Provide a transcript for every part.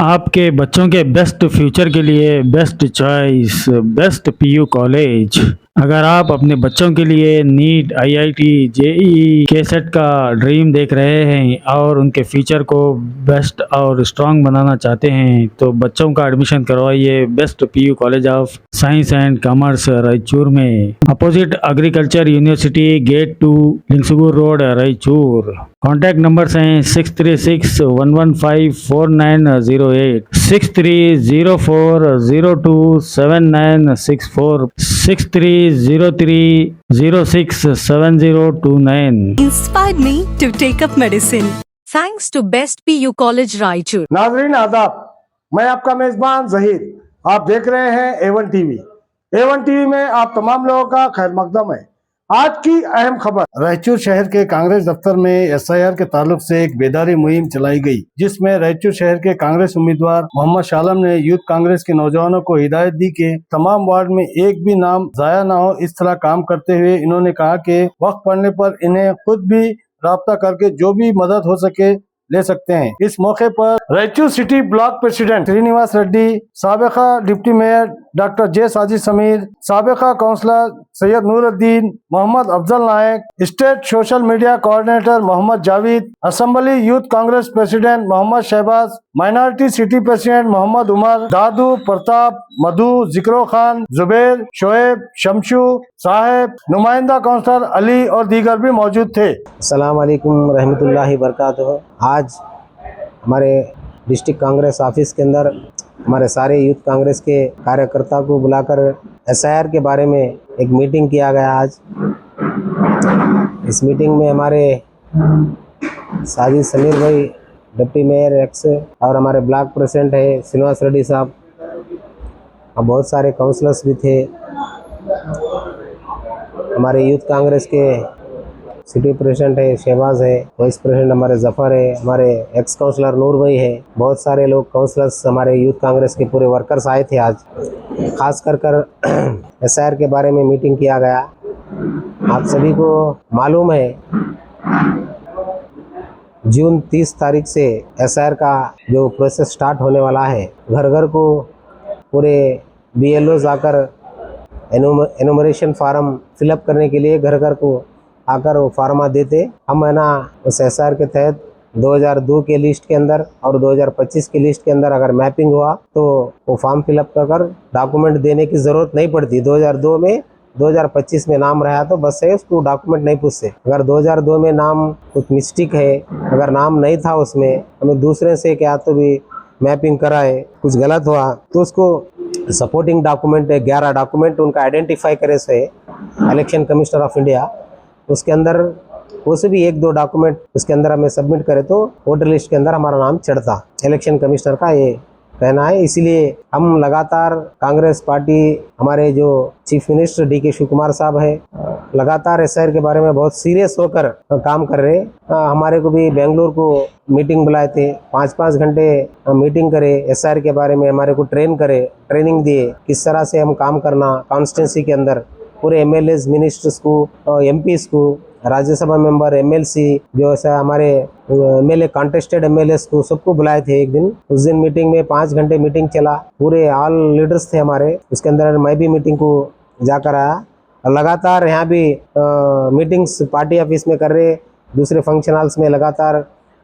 आपके बच्चों के बेस्ट फ्यूचर के लिए best choice best PU college. अगर आप अपने बच्चों के लिए नीट आईआईटी जेईई के सेट का ड्रीम देख रहे हैं और उनके फ्यूचर को बेस्ट और स्ट्रांग बनाना चाहते हैं तो बच्चों का एडमिशन करवाइए best PU college of science and commerce Raichur में, opposite agriculture university, gate 2, Lingsugur road, Raichur. Contact numbers हैं 6361154908, 6304027964, 6303067029। Inspired me to take up medicine. Thanks to Best PU College Raichur. नाजरीन आदाब, मैं आपका मेजबान जहीर। आप देख रहे हैं A1 टीवी। A1 टीवी में आप तमाम लोगों का खैर मकदम है। आज की अहम खबर, रायचूर शहर के कांग्रेस दफ्तर में एसआईआर के ताल्लुक से एक बेदारी मुहिम चलाई गई, जिसमें रायचूर शहर के कांग्रेस उम्मीदवार मोहम्मद शालम ने यूथ कांग्रेस के नौजवानों को हिदायत दी कि तमाम वार्ड में एक भी नाम जाया ना हो। इस तरह काम करते हुए इन्होंने कहा कि वक्त पड़ने पर इन्हें खुद भी राब्ता करके जो भी मदद हो सके ले सकते हैं। इस मौके पर Raichur city block president Srinivas Reddy, साबिका deputy mayor doctor J Sajid Sameer, साबिका councillor Syed Nooruddin, Mohammed Afzal Nayak, state social media coordinator Mohammed Javed, assembly youth Congress president Mohammed Shahbaz, minority city president Mohammed Umar, Dadu, Pratap, Madhu, Zikro Khan, Zubair, Shoaib, Shamshu Saheb, नुमाइंदा काउंसलर अली और दीगर भी मौजूद थे। अस्सलाम वालेकुम रहमतुल्लाहि बरकातुहू। आज हमारे डिस्ट्रिक्ट कांग्रेस ऑफिस के अंदर हमारे सारे यूथ कांग्रेस के कार्यकर्ता को बुलाकर एसआईआर के बारे में एक मीटिंग किया गया। आज इस मीटिंग में हमारे साजिद समीर भाई डिप्टी मेयर एक्स और हमारे ब्लॉक प्रेसिडेंट है श्रीनिवास रेड्डी साहब और बहुत सारे काउंसलर्स भी थे। हमारे यूथ कांग्रेस के सिटी प्रेसिडेंट है शहबाज है, वाइस प्रेसिडेंट हमारे जफ़र है, हमारे एक्स काउंसलर नूर भाई है, बहुत सारे लोग काउंसलर्स हमारे यूथ कांग्रेस के पूरे वर्कर्स आए थे। आज खास कर एसआईआर के बारे में मीटिंग किया गया। आप सभी को मालूम है जून 30 तारीख से एसआईआर का जो प्रोसेस स्टार्ट होने वाला है। घर घर को पूरे बीएलओ आकर एनुमरेशन फार्म फिलअप करने के लिए घर घर को आकर वो फार्मा देते। हम है ना उस एसआईआर के तहत 2002 के लिस्ट के अंदर और 2025 की लिस्ट के अंदर अगर मैपिंग हुआ तो वो फॉर्म फिलअप कर डॉक्यूमेंट देने की ज़रूरत नहीं पड़ती। 2002 में 2025 में नाम रहा तो बस है, उसको डॉक्यूमेंट नहीं पूछते। अगर 2002 में नाम कुछ मिस्टेक है, अगर नाम नहीं था उसमें, हमें दूसरे से क्या तो भी मैपिंग कराए, कुछ गलत हुआ तो उसको सपोर्टिंग डॉक्यूमेंट 11 डॉक्यूमेंट उनका आइडेंटिफाई करे से इलेक्शन कमिश्नर ऑफ इंडिया उसके अंदर वो से भी 1-2 डॉक्यूमेंट उसके अंदर हमें सबमिट करे तो वोटर लिस्ट के अंदर हमारा नाम चढ़ता। इलेक्शन कमिश्नर का ये कहना है। इसीलिए हम लगातार कांग्रेस पार्टी, हमारे जो चीफ मिनिस्टर डीके शिव कुमार साहब है, लगातार एसआईआर के बारे में बहुत सीरियस होकर काम कर रहे। हमारे को भी बेंगलुरु को मीटिंग बुलाए थे, 5-5 घंटे मीटिंग करे, एसआईआर के बारे में हमारे को ट्रेनिंग दिए किस तरह से हम काम करना कॉन्स्टिट्यूंसी के अंदर। पूरे एमएलएस, मिनिस्टर्स को, एमपीज को, राज्यसभा मेंबर, एमएलसी, जो ऐसा हमारे एमएलए कॉन्टेस्टेड एमएलएस को सबको बुलाए थे एक दिन। उस दिन मीटिंग में 5 घंटे मीटिंग चला, पूरे ऑल लीडर्स थे हमारे। उसके अंदर मैं भी मीटिंग को जाकर आया। लगातार यहाँ भी मीटिंग्स पार्टी ऑफिस में कर रहे, दूसरे फंक्शन हॉल्स में लगातार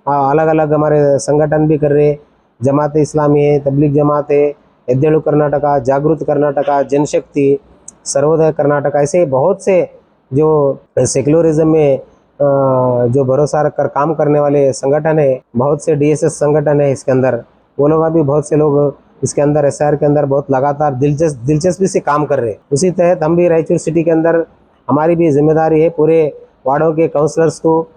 अलग अलग हमारे संगठन भी कर रहे। जमात इस्लामी है, तबलीग जमात है, एद्देलू कर्नाटका, जागृत कर्नाटका, जनशक्ति, सर्वोदय कर्नाटक, ऐसे बहुत से जो सेक्युलरिज्म में जो भरोसा रखकर काम करने वाले संगठन है, बहुत से डीएसएस संगठन है इसके अंदर, वो लोग भी बहुत से लोग इसके अंदर एसआईआर के अंदर बहुत लगातार दिलचस्पी से काम कर रहे हैं। उसी तहत हम भी रायचूर सिटी के अंदर हमारी भी जिम्मेदारी है पूरे वार्डों के काउंसलर्स को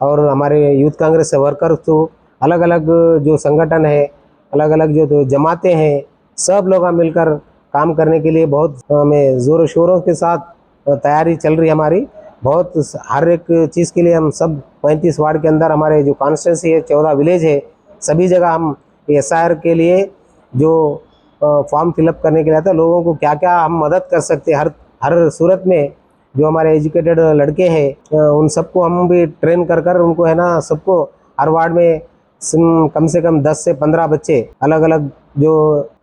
और हमारे यूथ कांग्रेस से वर्कर्स को, अलग अलग जो संगठन है, अलग अलग जो जमातें हैं, सब लोग मिलकर काम करने के लिए बहुत हमें ज़ोरों शोरों के साथ तैयारी चल रही है हमारी। बहुत हर एक चीज़ के लिए हम सब 35 वार्ड के अंदर हमारे जो कॉन्स्टिट्यूंसी है, 14 विलेज है, सभी जगह हम एसआईआर के लिए जो फॉर्म फिलअप करने के लिए आता है, लोगों को क्या क्या हम मदद कर सकते हैं हर सूरत में। जो हमारे एजुकेटेड लड़के हैं उन सबको हम भी ट्रेन कर उनको है ना सबको हर वार्ड में कम से कम 10 से 15 बच्चे अलग अलग जो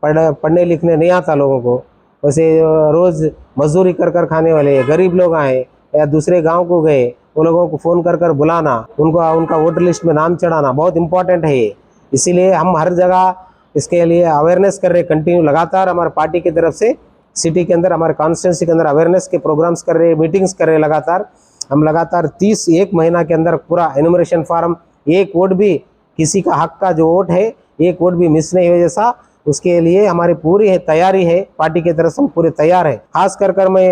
पढ़ने लिखने नहीं आता लोगों को, वैसे रोज़ मजदूरी कर कर खाने वाले गरीब लोग आए या दूसरे गांव को गए, वो लोगों को फ़ोन कर कर बुलाना, उनको उनका वोटर लिस्ट में नाम चढ़ाना बहुत इंपॉर्टेंट है ये। इसीलिए हम हर जगह इसके लिए अवेयरनेस कर रहे, कंटिन्यू लगातार हमारे पार्टी की तरफ से सिटी के अंदर, हमारे कॉन्स्टिट्यूंसी के अंदर अवेयरनेस के प्रोग्राम्स कर रहे, मीटिंग्स कर रहे लगातार। हम लगातार 31 महीना के अंदर पूरा एनुमरेशन फॉर्म, एक वोट भी किसी का हक का जो वोट है एक वोट भी मिस नहीं हो जैसा, उसके लिए हमारी पूरी तैयारी है, पार्टी की तरफ से हम पूरे तैयार है। खास कर मैं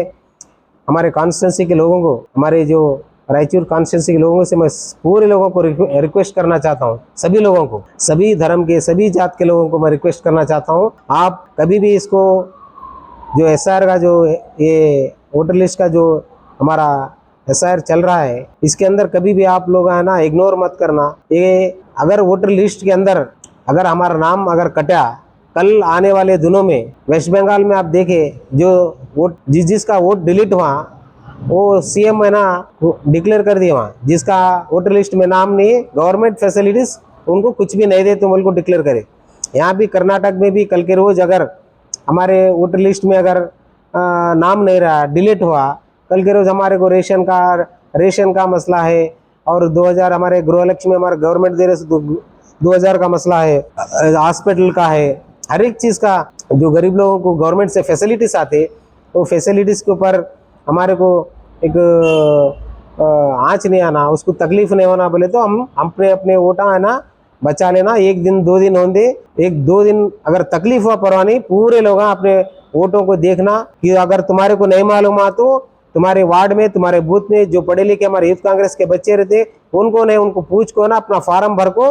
हमारे कॉन्स्टिट्यूंसी के लोगों को, हमारे जो रायचूर कॉन्स्टिट्यूंसी के लोगों से मैं पूरे लोगों को रिक्वेस्ट करना चाहता हूँ, सभी लोगों को, सभी धर्म के, सभी जात के लोगों को मैं रिक्वेस्ट करना चाहता हूँ, आप कभी भी इसको जो एसआर का जो ये वोटर लिस्ट का जो हमारा एसआर चल रहा है, इसके अंदर कभी भी आप लोग है ना इग्नोर मत करना। ये अगर वोटर लिस्ट के अंदर अगर हमारा नाम अगर कटा, कल आने वाले दिनों में वेस्ट बंगाल में आप देखें जो वोट जिसका वोट डिलीट हुआ वो सीएम है ना डिक्लेयर कर दिया, वहाँ जिसका वोटर लिस्ट में नाम नहीं, गवर्नमेंट फैसिलिटीज उनको कुछ भी नहीं देते, उनको डिक्लेयर करे। यहाँ भी कर्नाटक में भी कल के रोज अगर हमारे वोटर लिस्ट में अगर नाम नहीं रहा, डिलीट हुआ, कल के रोज हमारे को रेशन का मसला है, और 2000 हमारे गृहलक्ष्मी हमारे गवर्नमेंट दे रहे 2000 का मसला है, हॉस्पिटल का है, हर एक चीज़ का जो गरीब लोगों को गवर्नमेंट से फैसिलिटीज आते, तो फैसिलिटीज़ के ऊपर हमारे को एक आँच नहीं आना, उसको तकलीफ नहीं होना, बोले तो हम अपने वोटा है ना बचा लेना। 1 दिन 2 दिन होंगे, 1-2 दिन अगर तकलीफ हुआ परवाह नहीं, पूरे लोग अपने वोटों को देखना कि अगर तुम्हारे को नहीं मालूम आ तो तुम्हारे वार्ड में, तुम्हारे बूथ में जो पढ़े लिखे हमारे यूथ कांग्रेस के बच्चे रहते, उनको पूछ को ना अपना फार्म भर को,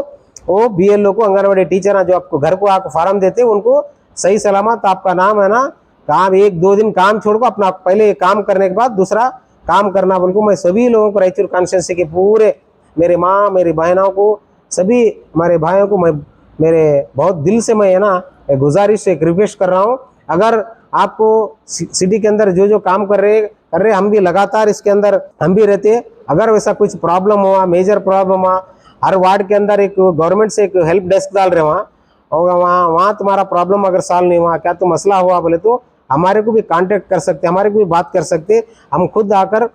वो बीएलओ को, आंगनबाड़ी टीचर जो आपको घर को आकर फार्म देते, उनको सही सलामत आपका नाम है ना, काम 1-2 दिन काम छोड़ को अपना पहले काम करने के बाद दूसरा काम करना बोल को मैं सभी लोगों को रायचूर कॉन्स्टिट्यूंसी के पूरे मेरे माँ मेरी बहनों को, सभी हमारे भाइयों को मैं मेरे बहुत दिल से मैं है ना गुजारिश एक रिक्वेस्ट कर रहा हूँ, अगर आपको सिटी के अंदर जो काम कर रहे हम भी लगातार इसके अंदर हम भी रहते, अगर वैसा कुछ प्रॉब्लम हुआ, मेजर प्रॉब्लम हुआ, हर वार्ड के अंदर एक गवर्नमेंट से एक हेल्प डेस्क डाल रहे वहाँ, और वहाँ तुम्हारा प्रॉब्लम अगर सॉल्व नहीं हुआ, क्या तो मसला हुआ बोले तो हमारे को भी कांटेक्ट कर सकते, हमारे को भी बात कर सकते, हम खुद आकर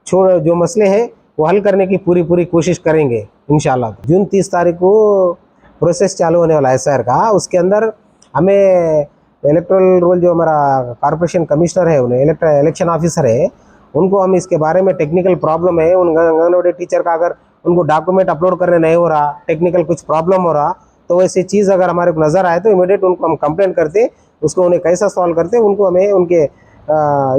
जो मसले हैं वो हल करने की पूरी कोशिश करेंगे इंशाल्लाह। जून 30 तारीख को प्रोसेस चालू होने वाला है एसआर का, उसके अंदर हमें इलेक्ट्रल रोल जो हमारा कॉर्पोरेशन कमिश्नर है, उन्हें इलेक्शन ऑफिसर है, उनको हम इसके बारे में टेक्निकल प्रॉब्लम है, उन आंगनबाड़ी टीचर का अगर उनको डॉक्यूमेंट अपलोड करने नहीं हो रहा, टेक्निकल कुछ प्रॉब्लम हो रहा, तो वैसी चीज़ अगर हमारे को नज़र आए तो इमीडिएट उनको हम कंप्लेंट करते, उसको उन्हें कैसा सॉल्व करते, उनको हमें उनके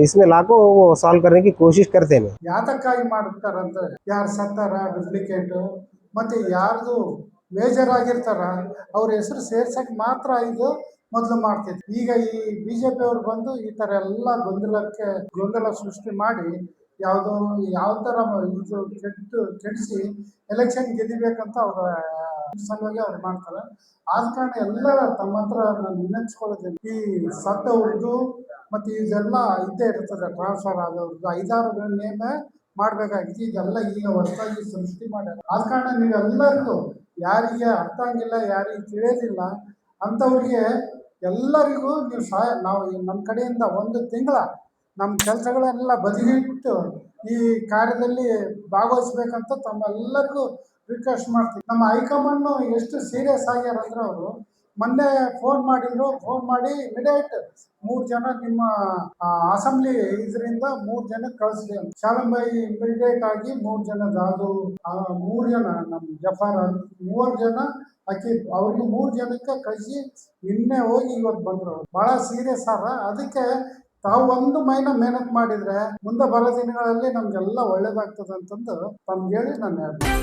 इसमें लाको वो सॉल्व करने की कोशिश करते हैं। ಯಾತಕ್ಕಾಗಿ ಮಾಡ್ತಾರಂದ್ರೆ ಯಾರು ಸತ್ತಾರ ಡೂಪ್ಲಿಕೇಟ್ ಮತ್ತೆ ಯಾರ್ದು ಮೇಜರ್ ಆಗಿರ್ತಾರ ಅವ್ರ ಹೆಸರು ಸೇರ್ಸಕ್ ಮಾತ್ರ ಇದು ಮೊದಲು ಮಾಡ್ತಿದ್ರು. ಈಗ ಈ ಬಿಜೆಪಿ ಅವರು ಬಂದು ಈ ತರ ಎಲ್ಲ ಗೊಂದಲ ಸೃಷ್ಟಿ ಮಾಡಿ ಯಾವ ತರ ಇದು ಕೆಡಿಸಿ ಎಲೆಕ್ಷನ್ ಗೆದಿಬೇಕಂತ ಅವ್ರ ಸಲುವಾಗಿ ಅವ್ರು ಮಾಡ್ತಾರೆ. ಆದ ಕಾರಣ ಎಲ್ಲ ತಮ್ಮ ಹತ್ರ ನಾನು ವಿನಂತಿಸ್ಕೊಳ್ಳೋದೇನೆ, ಈ ಸತ್ತವ್ರದ್ದು ಮತ್ತೆ ಇದೆಲ್ಲ ಇದ್ದೇ ಇರ್ತದೆ, ಟ್ರಾನ್ಸ್ಫರ್ ಆದವ್ರದ್ದು 5-6 ನೇಮ ಮಾಡಬೇಕಾಗಿತ್ತು. ಇದೆಲ್ಲ ಈಗ ಹೊಸದಾಗಿ ಸೃಷ್ಟಿ ಮಾಡ್ಯಾರ. ಆದ ಕಾರಣ ನೀವೆಲ್ಲರಿಗೂ ಯಾರಿಗೆ ಅರ್ಥ ಆಗಿಲ್ಲ, ಯಾರಿಗೆ ತಿಳಿಯೋದಿಲ್ಲ ಅಂಥವ್ರಿಗೆ ಎಲ್ಲರಿಗೂ ನೀವು ನಾವು ನಮ್ಮ ಕಡೆಯಿಂದ 1 ತಿಂಗಳ ನಮ್ಮ ಕೆಲಸಗಳೆಲ್ಲ ಬದಿಗಿಟ್ಟು ಈ ಕಾರ್ಯದಲ್ಲಿ ಭಾಗವಹಿಸ್ಬೇಕಂತ ತಮ್ಮೆಲ್ಲರಿಗೂ ರಿಕ್ವೆಸ್ಟ್ ಮಾಡ್ತೀವಿ. ನಮ್ಮ ಹೈಕಮಾಂಡ್ ಎಷ್ಟು ಸೀರಿಯಸ್ ಆಗ್ಯಾರಂದ್ರೆ ಅವರು ಮೊನ್ನೆ ಫೋನ್ ಮಾಡಿ ಇಮಿಡಿಯೇಟ್ 3 ಜನ ನಿಮ್ಮ ಅಸೆಂಬ್ಲಿ ಇದರಿಂದ 3 ಜನ ಕಳಿಸಿದೆ. ಶಾಲಂಬಾಯಿ ಇಮಿಡಿಯೇಟ್ ಆಗಿ 3 ಜನ, ಅದು 3 ಜನ ನಮ್ಮ ಜಫಾರ್ 3 ಜನ ಆಕಿ ಅವ್ರಿಗೆ 3 ಜನಕ್ಕೆ ಕಳಿಸಿ ನಿನ್ನೆ ಹೋಗಿ ಇವತ್ತು ಬಂದ್ರು. ಬಹಳ ಸೀರಿಯಸ್ ಆದ. ಅದಕ್ಕೆ ತಾವು 1 ಮಹಿನಾ ಮೆಹನತ್ ಮಾಡಿದ್ರೆ ಮುಂದೆ ಬರೋ ದಿನಗಳಲ್ಲಿ ನಮ್ಗೆಲ್ಲ ಒಳ್ಳೇದಾಗ್ತದೆ ಅಂತಂದು ತಮ್ಗೆ ಹೇಳಿ ನಾನು ಹೇಳ್ತೀನಿ.